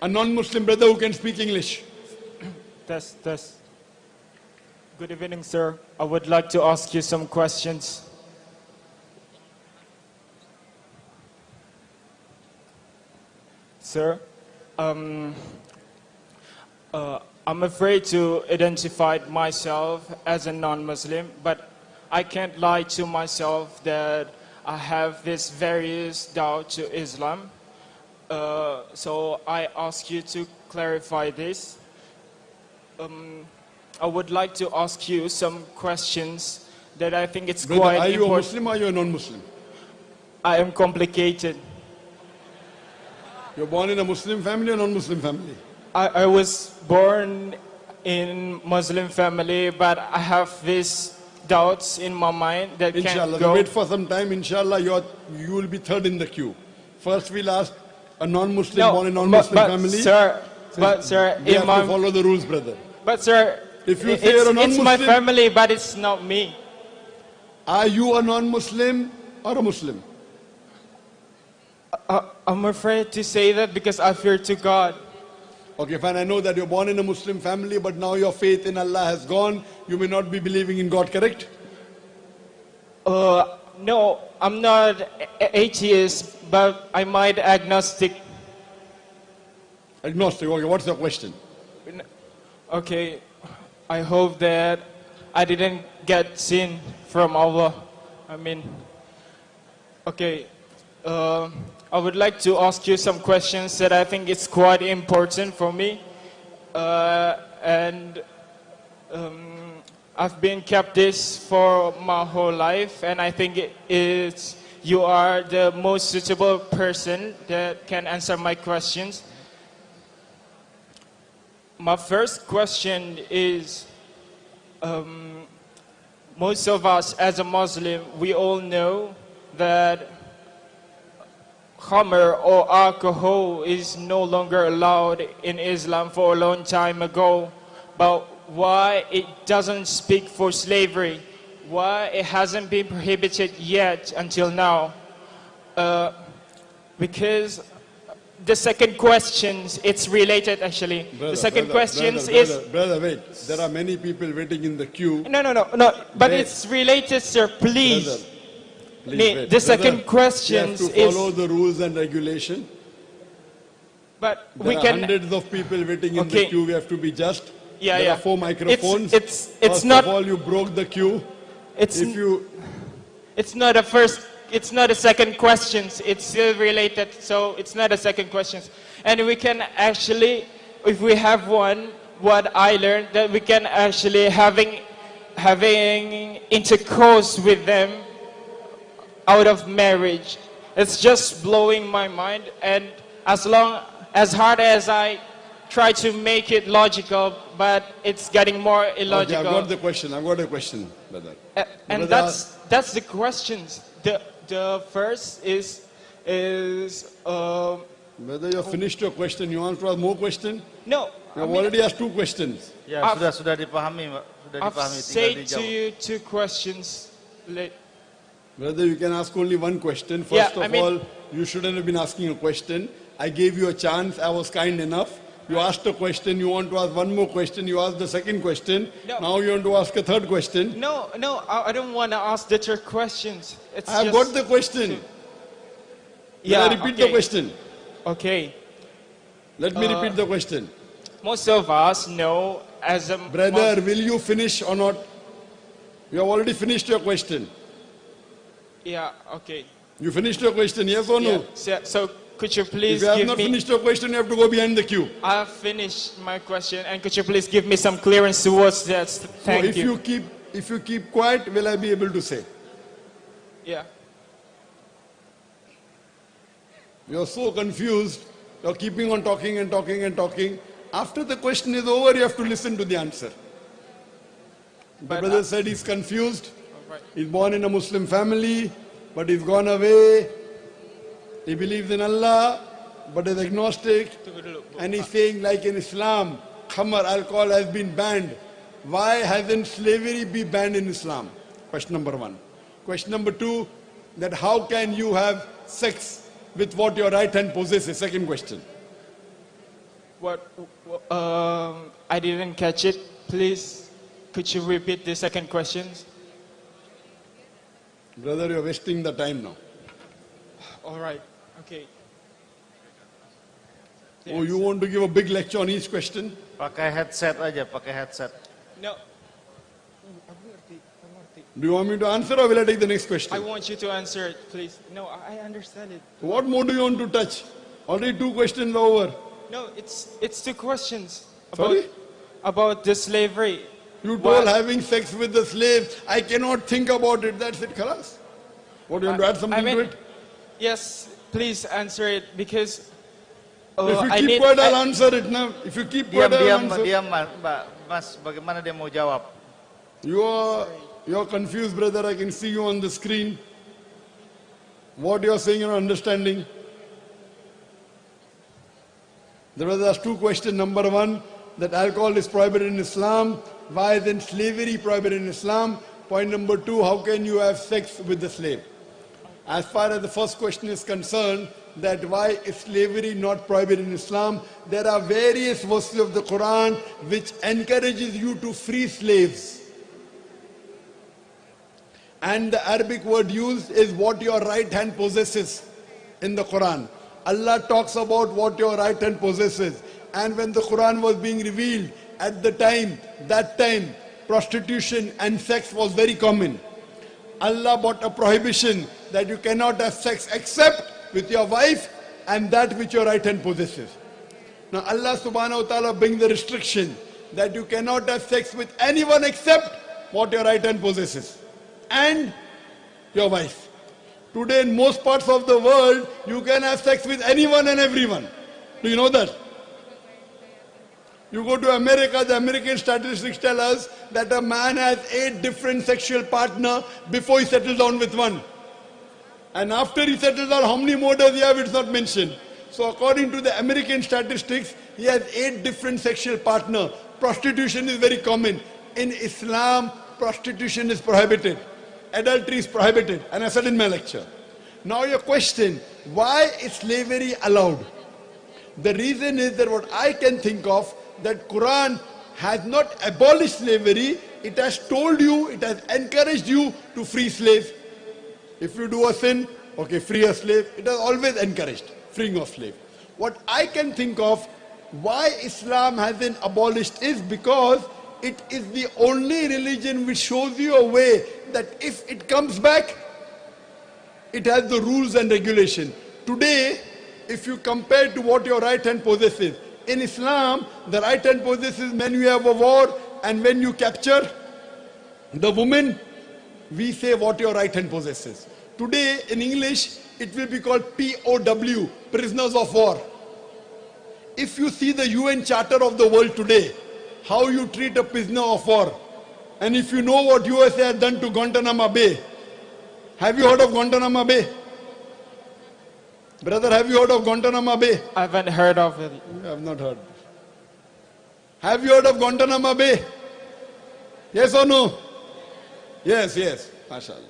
A non-Muslim brother who can speak English. Test. Good evening, sir. I would like to ask you some questions. Sir, I'm afraid to identify myself as a non-Muslim, but I can't lie to myself that I have this various doubt to Islam. So I ask you to clarify this. I would like to ask you some questions that I think it's Brother, quite are you important. a Muslim or are you a non-Muslim? I am complicated. You're born in a Muslim family or non-Muslim family? I was born in Muslim family, but I have these doubts in my mind that Inshallah, can't go. wait for some time. Inshallah, you will be third in the queue. First, we'll ask a non-Muslim born in a non-Muslim family. Sir, we have to follow the rules, brother. But sir, if you say you're a it's my non-Muslim, family, but it's not me. Are you a non-Muslim or a Muslim? I'm afraid to say that because I fear to God. Okay, fine. I know that you're born in a Muslim family, but now your faith in Allah has gone. You may not be believing in God, correct? No, I'm not atheist, but I might agnostic. Agnostic. Okay, what's your question? Okay, I hope that I didn't get sin from Allah. Okay. I would like to ask you some questions that I think it's quite important for me. And I've been kept this for my whole life, and I think you are the most suitable person that can answer my questions. My first question is, most of us as a Muslim, we all know that khamr or alcohol is no longer allowed in Islam for a long time ago. But why it doesn't speak for slavery? Why it hasn't been prohibited yet until now? Because the second question, it's related actually. Brother, the second question is... Brother, wait. There are many people waiting in the queue. No. But it's related, sir. Please. Brother, please wait. The second question is... You have to follow the rules and regulation. But there are hundreds of people waiting in the queue. We have to be just. There are 4 microphones. It's not... First of all, you broke the queue. It's not a first... It's not a second question. It's still related, so it's not a second question. And we can actually, if we have one, what I learned, that we can actually having intercourse with them out of marriage. It's just blowing my mind, and as hard as I try to make it logical, but it's getting more illogical. Okay, I've got a question, brother. And that's the questions. The first is whether you finished your question, you want to ask more questions? No. You've already asked 2 questions. Ya, sudah dipahami, Pak. Sudah I've dipahami, said tinggal to dijawab. you 2 questions. Brother, you can ask only 1 question. First of all, you shouldn't have been asking a question. I gave you a chance. I was kind enough. You asked a question. You want to ask 1 more question. You asked the second question. No. Now you want to ask a 3rd question. No, I don't want to ask the 3rd questions. I've got the question. Yeah, Can I repeat the question? Okay. Let me repeat the question. Most of us know as a... Brother, will you finish or not? You have already finished your question. Yeah, okay. You finished your question, yes or no? Yeah. So could you please give me... If you have give not me... finished your question, you have to go behind the queue. I have finished my question, and could you please give me some clearance towards that? Thank you. If you keep quiet, will I be able to say? Yeah. You're so confused. You're keeping on talking and talking and talking. After the question is over, you have to listen to the answer. The brother said he's confused. Right. He's born in a Muslim family, but he's gone away. He believes in Allah, but is agnostic. And he's saying, like in Islam, khamar, alcohol has been banned. Why hasn't slavery been banned in Islam? Question number 1. Question number 2, that how can you have sex with what your right hand possesses? Second question. I didn't catch it. Please, could you repeat the second question? Brother, you're wasting the time now. All right. Okay. Oh, you want to give a big lecture on each question? Pakai headset aja, pakai headset. No. Do you want me to answer or will I take the next question? I want you to answer it, please. No, I understand it. What more do you want to touch? Already 2 questions are over. No, it's 2 questions. Sorry? About the slavery. You Why- told having sex with the slave, I cannot think about it. That's it, khalas. What, you want to add something to it? Yes, please answer it because If you I keep need. quiet, I'll answer it now. If you keep quiet, I'll Diam, answer. diam, Mbak. Mas, bagaimana dia mau jawab? You're confused, brother. I can see you on the screen. What you're saying, you're not understanding. The brother asked 2 questions. Number 1, that alcohol is prohibited in Islam. Why is then slavery prohibited in Islam? Point number 2, how can you have sex with the slave? As far as the first question is concerned, that why is slavery not prohibited in Islam? There are various verses of the Quran which encourages you to free slaves. And the Arabic word used is what your right hand possesses in the Quran. Allah talks about what your right hand possesses. And when the Quran was being revealed, at the time, that time, prostitution and sex was very common. Allah brought a prohibition that you cannot have sex except with your wife and that which your right hand possesses. Now Allah subhanahu wa ta'ala brings the restriction that you cannot have sex with anyone except what your right hand possesses and your wife. Today in most parts of the world, you can have sex with anyone and everyone. Do you know that? You go to America, the American statistics tell us that a man has 8 different sexual partners before he settles down with one. And after he settles down, how many more does he have? It's not mentioned. So according to the American statistics, he has 8 different sexual partners. Prostitution is very common. In Islam, prostitution is prohibited. Adultery is prohibited. And I said in my lecture. Now your question, why is slavery allowed? The reason is that what I can think of, that Quran has not abolished slavery, it has told you, it has encouraged you to free slaves. If you do a sin, okay, free a slave. It has always encouraged freeing of slave. What I can think of, why Islam hasn't abolished is because it is the only religion which shows you a way that if it comes back, it has the rules and regulation. Today, if you compare to what your right hand possesses, in Islam, the right hand possesses when you have a war and when you capture the woman, we say what your right hand possesses. Today, in English, it will be called POW, prisoners of war. If you see the UN Charter of the world today, how you treat a prisoner of war, and if you know what USA has done to Guantanamo Bay, have you heard of Guantanamo Bay? Brother, have you heard of Guantanamo Bay? I haven't heard of it. I have not heard. Have you heard of Guantanamo Bay? Yes or no? Yes, yes. MashaAllah.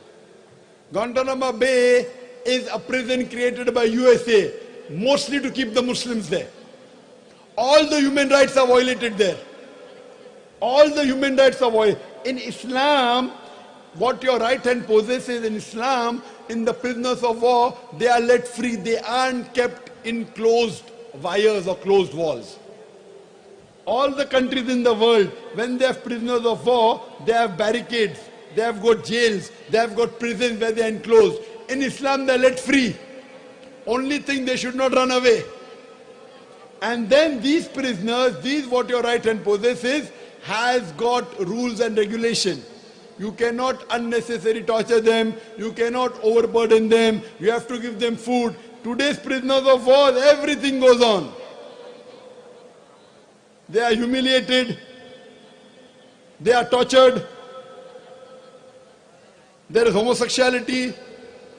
Guantanamo Bay is a prison created by USA, mostly to keep the Muslims there. All the human rights are violated there. All the human rights are violated. In Islam, what your right hand possesses in Islam, in the prisoners of war, they are let free. They aren't kept in closed wires or closed walls. All the countries in the world, when they have prisoners of war, they have barricades, they have got jails, they have got prisons where they are enclosed. In Islam, they are let free. Only thing, they should not run away. And then these prisoners, these what your right hand possesses, has got rules and regulation. You cannot unnecessarily torture them. You cannot overburden them. You have to give them food. Today's prisoners of war, everything goes on. They are humiliated. They are tortured. There is homosexuality.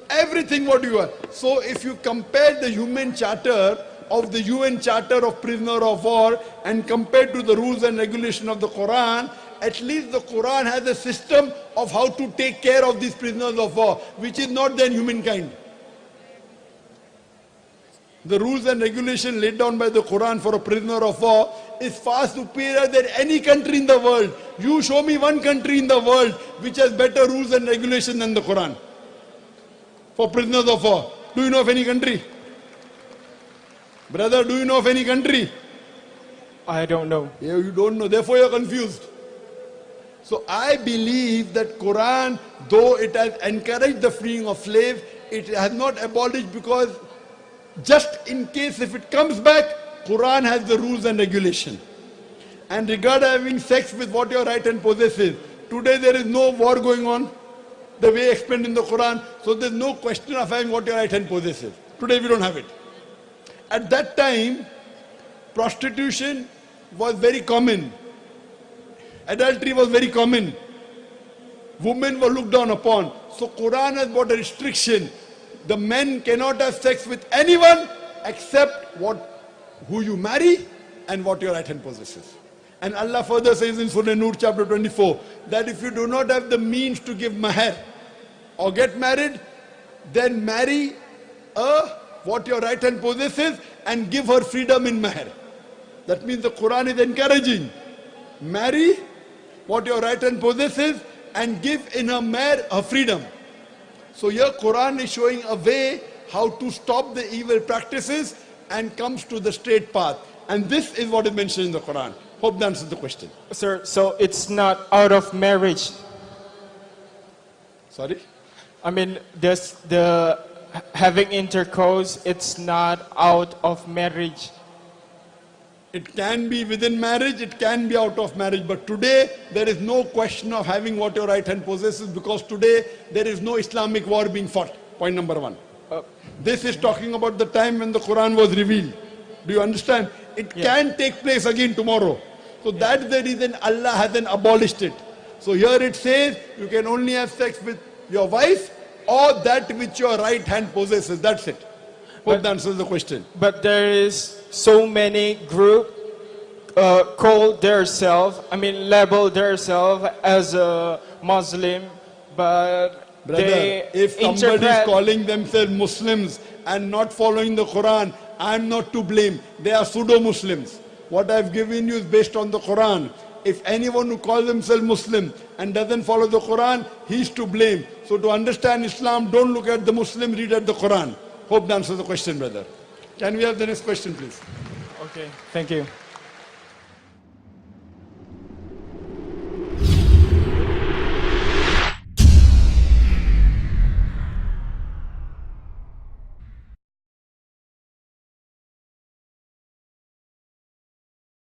Everything what you are. So if you compare the human charter of the UN Charter of Prisoner of War and compared to the rules and regulation of the Quran, at least the Quran has a system of how to take care of these prisoners of war, which is not then humankind. The rules and regulations laid down by the Quran for a prisoner of war is far superior than any country in the world. You show me one country in the world which has better rules and regulations than the Quran for prisoners of war. Do you know of any country? Brother, do you know of any country? I don't know. Yeah, you don't know, therefore you're confused. So I believe that Quran, though it has encouraged the freeing of slaves, it has not abolished, because just in case if it comes back, Quran has the rules and regulation. And regarding having sex with what your right hand possesses, today there is no war going on, the way explained in the Quran, so there's no question of having what your right hand possesses. Today we don't have it. At that time, prostitution was very common. Adultery was very common. Women were looked down upon. So Quran has brought a restriction. The men cannot have sex with anyone except who you marry and what your right hand possesses. And Allah further says in Surah Nur chapter 24 that if you do not have the means to give mahr or get married, then marry what your right hand possesses and give her freedom in mahr. That means the Quran is encouraging. Marry what your right hand possesses and give in her mahr her freedom. So here Quran is showing a way how to stop the evil practices and comes to the straight path. And this is what is mentioned in the Quran. Hope that answers the question. Sir, so it's not out of marriage. Sorry? I mean, the having intercourse, it's not out of marriage. It can be within marriage, it can be out of marriage. But today, there is no question of having what your right hand possesses, because today, there is no Islamic war being fought. Point number one. This is talking about the time when the Quran was revealed. Do you understand? It can take place again tomorrow. So that's the reason Allah hasn't abolished it. So here it says, you can only have sex with your wife or that which your right hand possesses. That's it. Hope that answers the question. But there is so many group called label themselves as a Muslim, but brother, if somebody is calling themselves Muslims and not following the Quran, I'm not to blame. They are pseudo-Muslims. What I've given you is based on the Quran. If anyone who calls himself Muslim and doesn't follow the Quran, he's to blame. So to understand Islam, don't look at the Muslim, read at the Quran. Hope that answers the question, brother. Can we have the next question, please? Okay, thank you.